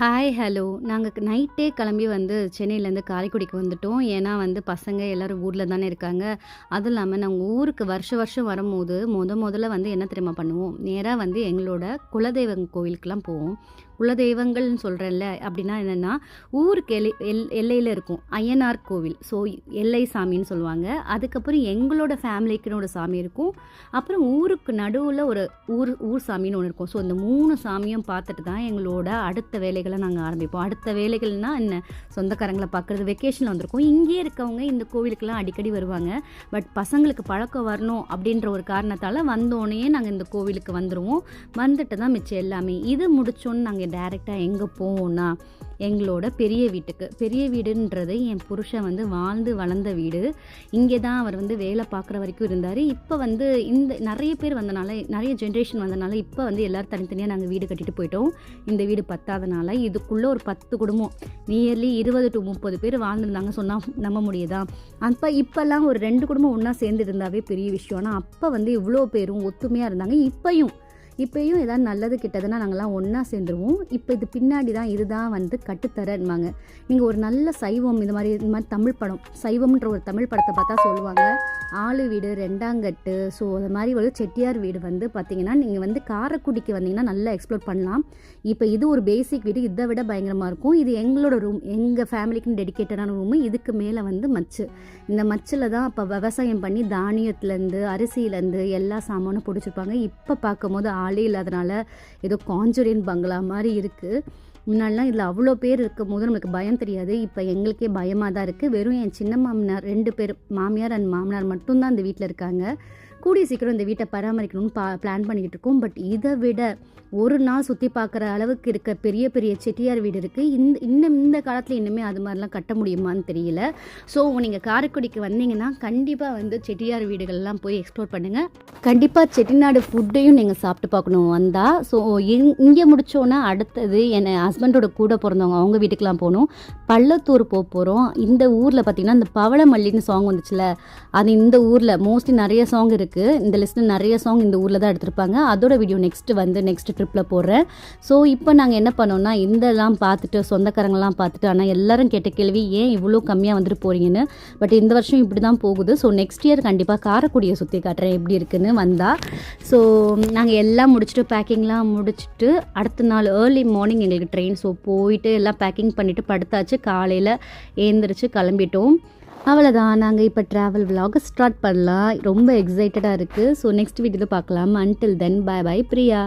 Hi, hello. நாங்க நைட்டே கிளம்பி வந்து சென்னையிலேருந்து காரைக்குடிக்கு வந்துட்டோம். ஏன்னா வந்து பசங்க எல்லாரும் ஊர்ல தானே இருக்காங்க. அதுவும் இல்லாம நாங்க ஊருக்கு வருஷம் வருஷம் வரும்போது முதல்ல வந்து என்ன தெரியுமா பண்ணுவோம்? நேரா வந்து எங்களோட குலதெய்வம் கோவிலுக்குலாம் போவோம். குலதெய்வங்கள்னு சொல்றேன்ல, அப்படின்னா என்னன்னா, ஊருக்கு எல்லையில இருக்கும். அய்யனார் கோவில். ஸோ எல்லை சாமின்னு சொல்லுவாங்க. அதுக்கப்புறம் எங்களோட ஃபேமிலிக்குன்னு ஒரு சாமி இருக்கும். அப்புறம் ஊருக்கு நடுவுல ஒரு ஊர் ஊர் சாமின்னு ஒண்ணு இருக்கும். ஸோ இந்த 3 சாமியும் பார்த்துட்டு தான் எங்களோட அடுத்த வேலைகள நாங்க ஆரம்பிப்போம். அடுத்த வேலைகள்னா என்ன? சொந்தக்காரங்கள பார்க்குறது. வெக்கேஷன்ல வந்திருக்கோம். இங்கேயே இருக்கவங்க இந்த கோவிலுக்கெல்லாம் அடிக்கடி வருவாங்க. பட் பசங்களுக்கு பழக்கம் வரணும் அப்படின்ற ஒரு காரணத்தால வந்தோனயே நாங்க இந்த கோவிலுக்கு வந்துருவோம். வந்துட்டு தான் மிச்சம் எல்லாமே. இது முடிச்சோனே நாங்க டைரக்ட்டா எங்க போவோம்னா, எங்களோட பெரிய வீட்டுக்கு. பெரிய வீடுன்றது என் புருஷன் வந்து வாழ்ந்து வளர்ந்த வீடு. இங்கே தான் அவர் வந்து வேலை பார்க்குற வரைக்கும் இருந்தாரு. இப்ப வந்து இந்த நெறைய பேர் வந்தனால, நெறைய ஜெனரேஷன் வந்தனால, இப்ப வந்து எல்லாரும் தனித்தனியா நாங்க வீடு கட்டிட்டு போயிட்டோம். இந்த வீடு பத்தாதனால, இதுக்குள்ள ஒரு 10 குடும்பம், நியர்லி 20 to 30 பேர் வாழ்ந்துருந்தாங்க சொன்னா நம்ப முடியுதா? இப்பலாம் ஒரு 2 குடும்பம் ஒண்ணா சேர்ந்து இருந்தாவே பெரிய விஷயம். ஆனா அப்ப வந்து இவ்ளோ பேரும் ஒத்துமையா இருந்தாங்க. இப்பயும் ஏதாவது நல்லது கெட்டதுன்னா நாங்கள்லாம் ஒன்றா சேர்ந்துருவோம். இப்போ இது பின்னாடி தான் இதுதான் வந்து கட்டுத்தரன்பாங்க. நீங்கள் ஒரு நல்ல சைவம் இந்த மாதிரி தமிழ் படம், சைவம்ன்ற ஒரு தமிழ் படத்தை பார்த்தா சொல்லுவாங்க, ஆளு வீடு ரெண்டாங்கட்டு. ஸோ அது மாதிரி ஒரு செட்டியார் வீடு வந்து பார்த்தீங்கன்னா, நீங்கள் வந்து காரைக்குடிக்கு வந்தீங்கன்னா நல்லா எக்ஸ்ப்ளோர் பண்ணலாம். இப்போ இது ஒரு பேசிக் வீடு, இதை விட பயங்கரமாக இருக்கும். இது எங்களோட ரூம், எங்கள் ஃபேமிலிக்குன்னு டெடிக்கேட்டடான ரூமு. இதுக்கு மேலே வந்து மச்சு. இந்த மச்சில் தான் அப்போ விவசாயம் பண்ணி தானியத்துலேருந்து அரிசியிலேருந்து எல்லா சாமானும் பிடிச்சிருப்பாங்க. இப்போ பார்க்கும்போது ஆளே இல்லாதனால ஏதோ காஞ்சூரியன் பங்களா மாதிரி இருக்குது. முன்னாடிலாம் இதில் அவ்வளோ பேர் இருக்கும் போது நம்மளுக்கு பயம் தெரியாது. இப்போ எங்களுக்கே பயமாக தான் இருக்குது. வெறும் என் சின்ன மாமனார் 2 பேர், மாமியார் அண்ட் மாமனார் மட்டும்தான் இந்த வீட்டில் இருக்காங்க. கூடிய சீக்கிரம் இந்த வீட்டை பராமரிக்கணும்னு பிளான் பண்ணிக்கிட்டு இருக்கோம். பட் இதை விட ஒரு நாள் சுற்றி பார்க்குற அளவுக்கு இருக்க பெரிய பெரிய செட்டியார் வீடு இருக்குது. இந்த காலத்தில் இன்னுமே அது மாதிரிலாம் கட்ட முடியுமான்னு தெரியல. ஸோ நீங்கள் காரைக்குடிக்கு வந்தீங்கன்னா கண்டிப்பாக வந்து செட்டியார் வீடுகள்லாம் போய் எக்ஸ்ப்ளோர் பண்ணுங்கள். கண்டிப்பாக செட்டிநாடு ஃபுட்டையும் நீங்கள் சாப்பிட்டு பார்க்கணும் வந்தால். ஸோ இங்கே முடித்தோன்னா அடுத்தது என் ஹஸ்பண்டோட கூட பிறந்தவங்க அவங்க வீட்டுக்கெலாம் போகணும். பள்ளத்தூர் போகிறோம். இந்த ஊரில் பார்த்திங்கன்னா இந்த பவளமல்லின்னு சாங் வந்துச்சுல, அது இந்த ஊரில் மோஸ்ட்லி நிறைய சாங் இருக்குது. இந்த லிஸ்ட்டில் நிறைய சாங் இந்த ஊரில் தான் எடுத்திருப்பாங்க. அதோட வீடியோ நெக்ஸ்ட் ட்ரிப்பில் போடுறேன். ஸோ இப்போ நாங்கள் என்ன பண்ணோம்னா, இதெல்லாம் பார்த்துட்டு சொந்தக்காரங்களாம் பார்த்துட்டு, ஆனால் எல்லாரும் கேட்ட கேள்வி, ஏன் இவ்வளோ கம்மியாக வந்துட்டு போகிறீங்கன்னு. பட் இந்த வருஷம் இப்படி தான் போகுது. ஸோ நெக்ஸ்ட் இயர் கண்டிப்பாக காரைக்குடியை சுற்றி காட்டுறேன் எப்படி இருக்குன்னு வந்தால். ஸோ நாங்கள் எல்லாம் முடிச்சுட்டு பேக்கிங்லாம் முடிச்சுட்டு அடுத்த நாள் ஏர்லி மார்னிங் எங்களுக்கு ட்ரெயின். ஸோ போயிட்டு எல்லாம் பேக்கிங் பண்ணிவிட்டு படுத்தாச்சு. காலையில் ஏந்திரிச்சு கிளம்பிட்டோம். அவ்வளோதான், நாங்கள் இப்போ ட்ராவல் விலாக ஸ்டார்ட் பண்ணலாம். ரொம்ப எக்ஸைட்டடாக இருக்குது. ஸோ நெக்ஸ்ட் வீடியோவில் பார்க்கலாம். Until then, bye bye Priya.